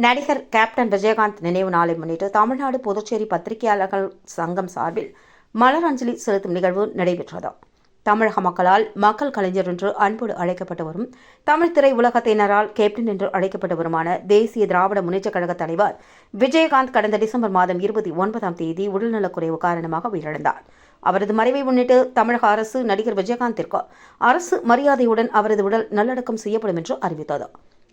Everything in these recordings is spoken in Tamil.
நடிகர் கேப்டன் விஜயகாந்த் நினைவு நாளை முன்னிட்டு தமிழ்நாடு புதுச்சேரி பத்திரிகையாளர்கள் சங்கம் சார்பில் மலர் அஞ்சலி செலுத்தும் நிகழ்வு நடைபெற்றது. தமிழக மக்களால் மக்கள் கலைஞர் என்று அன்போடு அழைக்கப்பட்டு வரும் தமிழ் திரை உலகத்தினரால் கேப்டன் என்று அழைக்கப்பட்டு வருமான தேசிய திராவிட முன்னேற்றக் கழக தலைவர் விஜயகாந்த் கடந்த டிசம்பர் மாதம் 29ஆம் தேதி உடல்நலக்குறைவு காரணமாக உயிரிழந்தார். அவரது மறைவை முன்னிட்டு தமிழக அரசு நடிகர் விஜயகாந்திற்கு அரசு மரியாதையுடன் அவரது உடல் நல்லடக்கம் செய்யப்படும் என்று அறிவித்தது.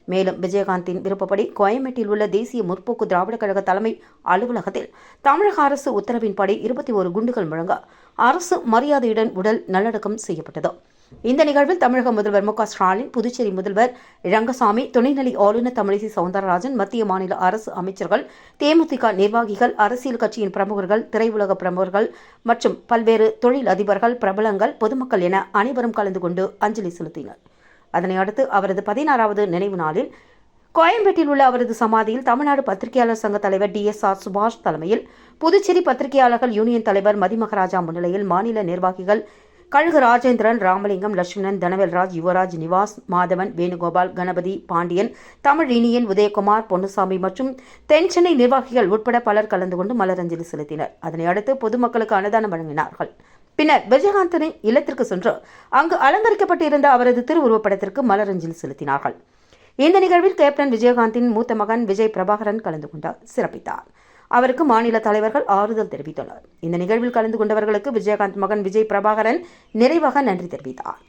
மேலும் விஜயகாந்தின் விருப்பப்படி கோயம்பேட்டில் உள்ள தேசிய முற்போக்கு திராவிட கழக தலைமை அலுவலகத்தில் தமிழக அரசு உத்தரவின்படி 21 குண்டுகள் முழங்க அரசு மரியாதையுடன் உடல் நல்லடக்கம் செய்யப்பட்டது. இந்த நிகழ்வில் தமிழக முதல்வர் மு.க. ஸ்டாலின், புதுச்சேரி முதல்வர் ரங்கசாமி, துணைநிலை ஆளுநர் தமிழிசை சவுந்தரராஜன், மத்திய மாநில அரசு அமைச்சர்கள், தேமுதிக நிர்வாகிகள், அரசியல் கட்சியின் பிரமுகர்கள், திரையுலக பிரமுகர்கள் மற்றும் பல்வேறு தொழில் அதிபர்கள், பிரபலங்கள், பொதுமக்கள் என அனைவரும் கலந்து கொண்டு அஞ்சலி செலுத்தினர். அதனை அடுத்து அவரது 16வது நினைவு நாளில் கோயம்பேட்டில் உள்ள அவரது சமாதியில் தமிழ்நாடு பத்திரிகையாளர் சங்க தலைவர் DSR சுபாஷ் தலைமையில், புதுச்சேரி பத்திரிகையாளர்கள் யூனியன் தலைவர் மதிமகராஜா முன்னிலையில் மாநில நிர்வாகிகள் கழுகு ராஜேந்திரன், ராமலிங்கம், லட்சுமணன், தனவேல்ராஜ், யுவராஜ், நிவாஸ், மாதவன், வேணுகோபால், கணபதி, பாண்டியன், தமிழ் இனியன், உதயகுமார், பொன்னுசாமி மற்றும் தென்சென்னை நிர்வாகிகள் உட்பட பலர் கலந்து கொண்டு மலரஞ்சலி செலுத்தினர். அதனை அடுத்து பொதுமக்களுக்கு அன்னதானம் வழங்கினார்கள். பின்னர் விஜயகாந்தின் இல்லத்திற்கு சென்று அங்கு அலங்கரிக்கப்பட்டிருந்த அவரது திருவுருவப்படத்திற்கு மலரஞ்சலி செலுத்தினார்கள். இந்த நிகழ்வில் கேப்டன் விஜயகாந்தின் மூத்த மகன் விஜய் பிரபாகரன் கலந்து கொண்டு சிறப்பித்தார். அவருக்கு மாநில தலைவர்கள் ஆறுதல் தெரிவித்தனர். இந்த நிகழ்வில் கலந்து கொண்டவர்களுக்கு விஜயகாந்த் மகன் விஜய் பிரபாகரன் நிறைவாக நன்றி தெரிவித்தார்.